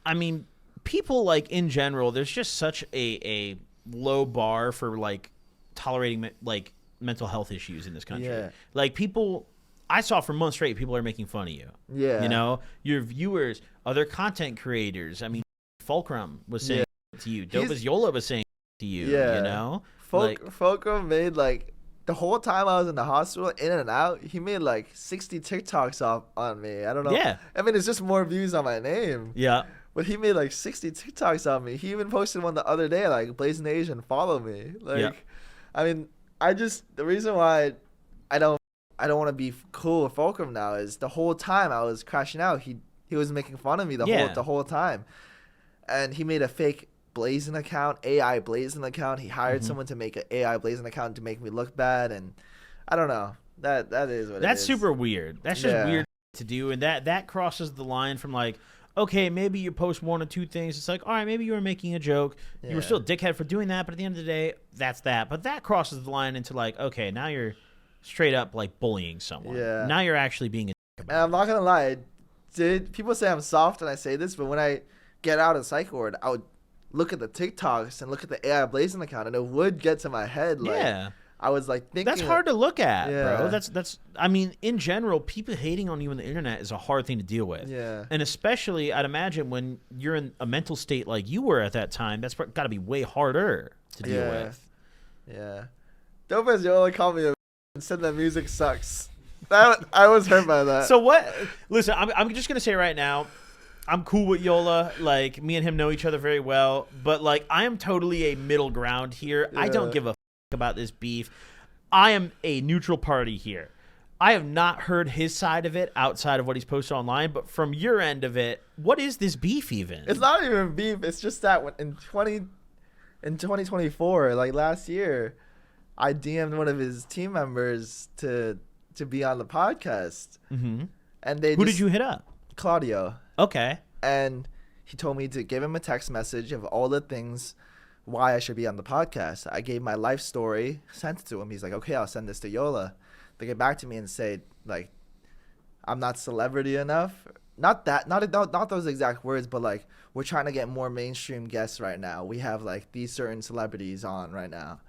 I mean, people like in general, there's just such a low bar for like tolerating like mental health issues in this country. Yeah. Like people, I saw for months straight, people are making fun of you. Yeah. You know, your viewers, other content creators. I mean, Fulcrum was saying to you. Dope as Yola was saying to you. Yeah. You know, Fulcrum made like the whole time I was in the hospital, in and out, he made like 60 TikToks on me. I don't know. Yeah. I mean, it's just more views on my name. Yeah. But he made like 60 TikToks on me. He even posted one the other day, like BlazintheAsian, follow me. Like, I mean, the reason why I don't want to be cool with Fulcrum now is the whole time I was crashing out, he was making fun of me the whole time, and he made a fake Blazin account, AI Blazin account. He hired someone to make an AI Blazin account to make me look bad, and I don't know. That is what it is. That's super weird. That's just weird to do, and that crosses the line from like, okay, maybe you post one or two things. It's like, all right, maybe you were making a joke. You were still a dickhead for doing that, but at the end of the day, that's that. But that crosses the line into like, okay, now you're straight up like bullying someone. Yeah. Now you're actually being a dick about And I'm not gonna lie, people say I'm soft when I say this, but when I get out of psych ward, I would look at the TikToks and look at the AI Blazing account, and it would get to my head. Like, I was like thinking. That's hard to look at, bro. That's. I mean, in general, people hating on you on the internet is a hard thing to deal with. Yeah. And especially, I'd imagine when you're in a mental state like you were at that time, that's got to be way harder to deal with. Yeah. Dope as Yola called me and said that music sucks. I was hurt by that. So what? Listen, I'm just gonna say right now, I'm cool with Yola. Like, me and him know each other very well, but like, I am totally a middle ground here. I don't give a about this beef. I am a neutral party here. I have not heard his side of it outside of what he's posted online, but from your end of it, what is this beef even? It's not even beef. It's just that in 2024, like last year, I DM'd one of his team members to be on the podcast. Mm-hmm. And who did you hit up? Claudio. Okay. And he told me to give him a text message of all the things why I should be on the podcast. I gave my life story, sent it to him. He's like, okay, I'll send this to Yola. They get back to me and say, like, I'm not celebrity enough. Not those exact words, but like, we're trying to get more mainstream guests right now. We have like these certain celebrities on right now.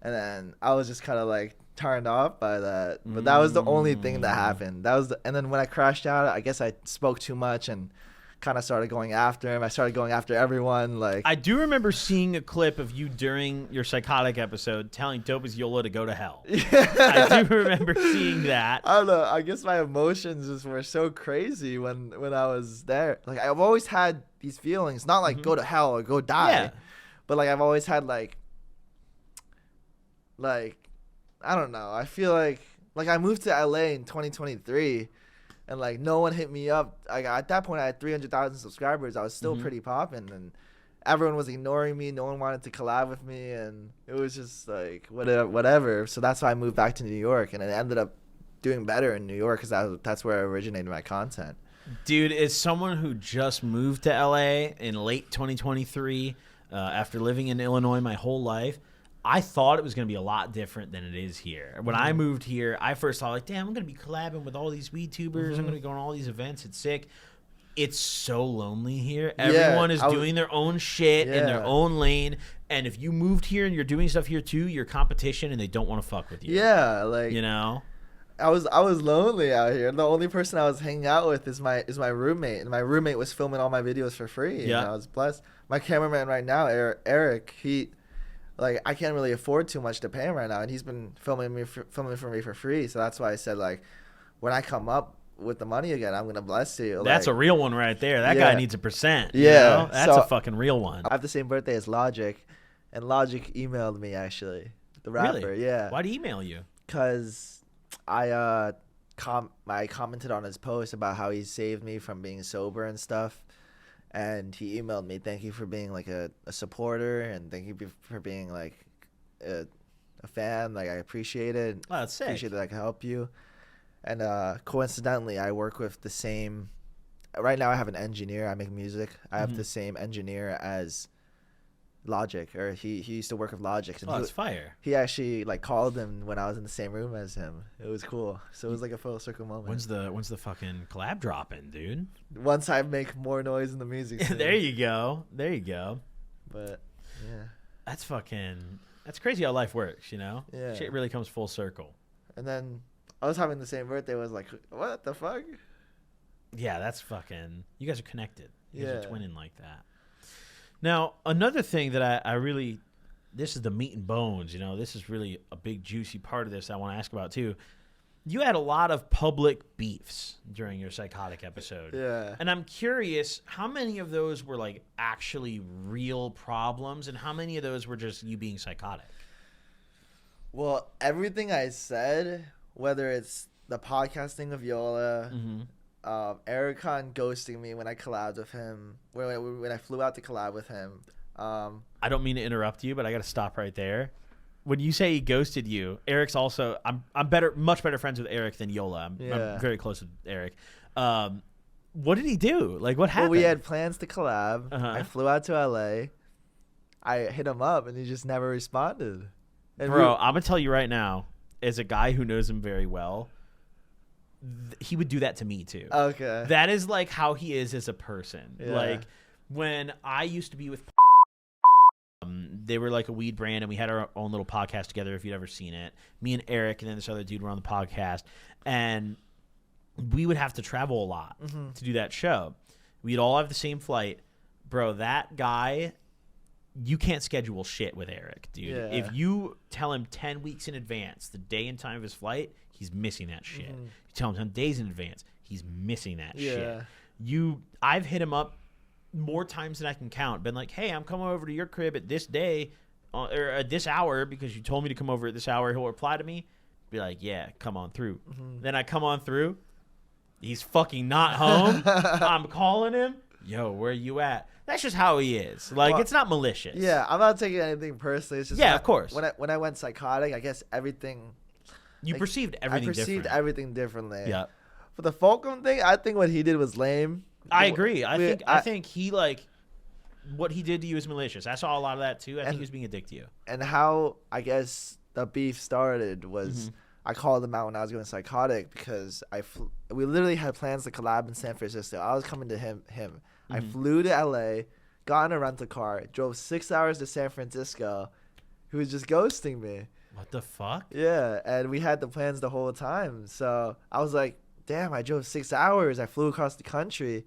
And then I was just kind of like turned off by that. But that was the only thing that happened. And then when I crashed out, I guess I spoke too much and kind of started going after him. I started going after everyone. Like, I do remember seeing a clip of you during your psychotic episode telling Dope as Yola to go to hell. I do remember seeing that. I don't know. I guess my emotions just were so crazy when I was there. Like, I've always had these feelings, not like go to hell or go die, but like I've always had like I don't know. I feel like I moved to LA in 2023. And, like, no one hit me up. At that point, I had 300,000 subscribers. I was still pretty popping. And everyone was ignoring me. No one wanted to collab with me. And it was just, like, whatever. So that's why I moved back to New York. And I ended up doing better in New York because that's where I originated my content. Dude, as someone who just moved to LA in late 2023 after living in Illinois my whole life, I thought it was going to be a lot different than it is here. When I moved here, I first thought, like, damn, I'm going to be collabing with all these weed tubers. I'm going to go on all these events. It's sick. It's so lonely here. Everyone is doing their own shit in their own lane. And if you moved here and you're doing stuff here too, you're competition and they don't want to fuck with you. Yeah, like, you know? I was lonely out here. The only person I was hanging out with is my roommate. And my roommate was filming all my videos for free. Yeah. And I was blessed. My cameraman right now, Eric, like, I can't really afford too much to pay him right now, and he's been filming for me for free. So that's why I said, like, when I come up with the money again, I'm gonna bless you. That's like, a real one right there. That guy needs a %. Yeah, you know? That's a fucking real one. I have the same birthday as Logic, and Logic emailed me actually, the rapper. Really? Yeah. Why'd he email you? Cause I commented on his post about how he saved me from being sober and stuff. And he emailed me, thank you for being like a supporter, and thank you for being like a fan. Like, I appreciate it. Oh, that's sick. Appreciate that I can help you. And coincidentally, I work with the same. Right now, I have an engineer. I make music. I have the same engineer as Logic, or he used to work with Logic. And Oh, it's fire. he actually like called him when I was in the same room as him. It was cool. So it was like a full circle moment. When's the fucking collab dropping, dude? Once I make more noise in the music scene. There you go. But yeah, that's crazy how life works, you know? Yeah. Shit really comes full circle. and then I was having the same birthday. Was like, what the fuck? Yeah, that's fucking. You guys are connected. You guys Yeah. are twinning like that. Now, another thing that I really, this is the meat and bones, you know, this is really a big juicy part of this I want to ask about too. You had a lot of public beefs during your psychotic episode. Yeah. And I'm curious, how many of those were like actually real problems and how many of those were just you being psychotic? Well, everything I said, whether it's the podcasting of Yola, Erick Khan ghosting me when I collabed with him, when I flew out to collab with him. I don't mean to interrupt you, but I got to stop right there. When you say he ghosted you, Eric's also I'm much better friends with Erick than Yola. I'm very close with Erick. What did he do? Like, what happened? Well, we had plans to collab. Uh-huh. I flew out to LA. I hit him up and he just never responded. And Bro, I'm gonna tell you right now, as a guy who knows him very well, he would do that to me too. Okay. That is like how he is as a person. Yeah. Like when I used to be with they were like a weed brand and we had our own little podcast together, if you'd ever seen it. Me and Erick and then this other dude were on the podcast, and we would have to travel a lot to do that show. We'd all have the same flight. Bro, that guy, you can't schedule shit with Erick, dude. Yeah. If you tell him 10 weeks in advance the day and time of his flight, he's missing that shit. You tell him 10 days in advance, he's missing that shit. I've hit him up more times than I can count. Been like, hey, I'm coming over to your crib at this day or at this hour because you told me to come over at this hour. He'll reply to me, be like, yeah, come on through. Then I come on through. He's fucking not home. I'm calling him. Yo, where you at? That's just how he is. Like, Well, it's not malicious. Yeah, I'm not taking anything personally. It's just Yeah, of course. When I went psychotic, I guess everything. You like, perceived everything I perceived different. everything differently. Yeah. For the Fulcrum thing, I think what he did was lame. I agree. I think he, like, what he did to you is malicious. I saw a lot of that too. I think he was being a dick to you. And how I guess the beef started was I called him out when I was going psychotic because we literally had plans to collab in San Francisco. I was coming to him. I flew to LA, got in a rental car, drove 6 hours to San Francisco. He was just ghosting me. What the fuck? Yeah, and we had the plans the whole time. So I was like, damn, I drove 6 hours. I flew across the country.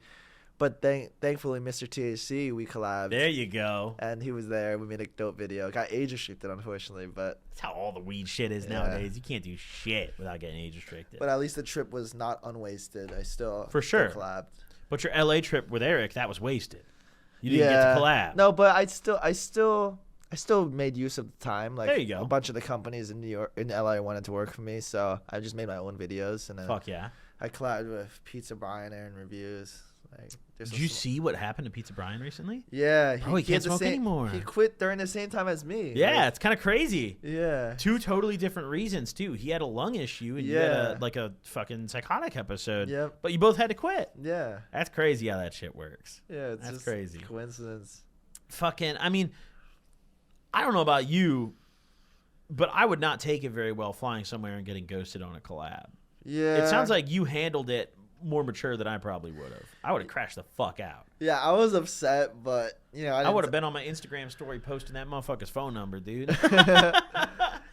But thankfully, Mr. THC, we collabed. There you go. And he was there. We made a dope video. Got age restricted, unfortunately, but That's how all the weed shit is nowadays. You can't do shit without getting age restricted. at least the trip was not unwasted. I still For sure. collabed. But your LA trip with Erick, that was wasted. You didn't get to collab. No, but I still made use of the time. Like, There you go. A bunch of the companies in LA wanted to work for me, so I just made my own videos and then Fuck yeah. I collabed with Pizza Brian Aaron Reviews. Like, Did you see what happened to Pizza Brian recently? Yeah, Bro, he can't had the smoke anymore. He quit during the same time as me. Yeah, Like, it's kind of crazy. yeah. Two totally different reasons too. He had a lung issue and you had a fucking psychotic episode. Yep. But you both had to quit. Yeah. That's crazy how that shit works. Yeah, it's That's just crazy. coincidence. Fucking, I mean, I don't know about you, but I would not take it very well flying somewhere and getting ghosted on a collab. Yeah. It sounds like you handled it more mature than I probably would have. I would have crashed the fuck out. Yeah, I was upset, but I would have been on my Instagram story posting that motherfucker's phone number, dude.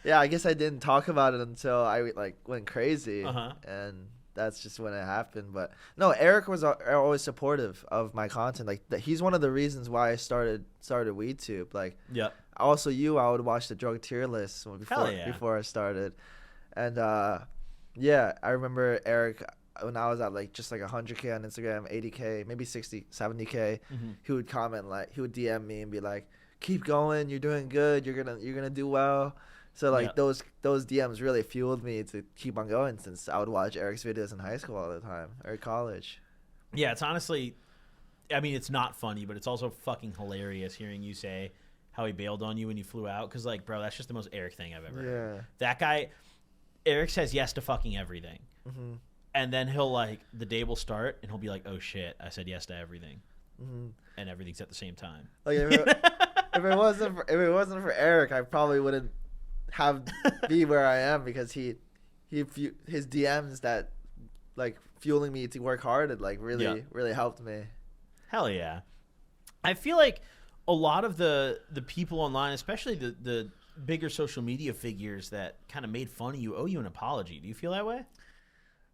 Yeah, I guess I didn't talk about it until I went crazy, Uh-huh. and that's just when it happened. But no, Erick was always supportive of my content. Like he's one of the reasons why I started WeedTube. Like, Yep. also I would watch the drug tier list yeah. before I started, and yeah, I remember Erick. When I was at just 100K on Instagram, 80K, maybe 60, 70K, he would comment he would DM me and be like, "Keep going, you're doing good, you're gonna do well." So those DMs really fueled me to keep on going since I would watch Erick's videos in high school all the time or college. Yeah, it's honestly, I mean, it's not funny, but it's also fucking hilarious hearing you say how he bailed on you when you flew out. Because, bro, that's just the most Erick thing I've ever heard. That guy, Erick says yes to fucking everything. Mm-hmm. And then he'll, the day will start, and he'll be like, oh, shit, I said yes to everything. And everything's at the same time. Like, if it wasn't for Erick, I probably wouldn't be where I am, because his DMs that like fueling me to work hard, it like really helped me. Hell yeah. I feel like a lot of the people online, especially the bigger social media figures that kind of made fun of you, owe you an apology. Do you feel that way?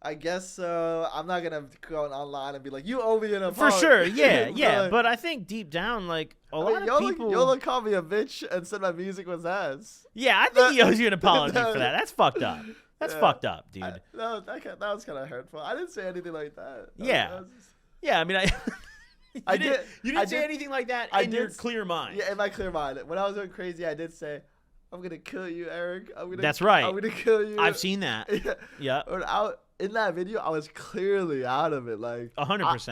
I guess so. I'm not gonna go online and be like, "You owe me an apology." For sure, yeah. But I think deep down, like lot of people, Yola called me a bitch and said my music was ass. Yeah, I think he owes you an apology for that. That's fucked up. That's fucked up, dude. That was kind of hurtful. I didn't say anything like that. Yeah. I mean, you didn't say did, anything like that in your clear mind. Yeah, in my clear mind. When I was going crazy, I did say, "I'm gonna kill you, Erick. That's right. I'm gonna kill you." I've seen that. Yeah. In that video, I was clearly out of it. Like 100%.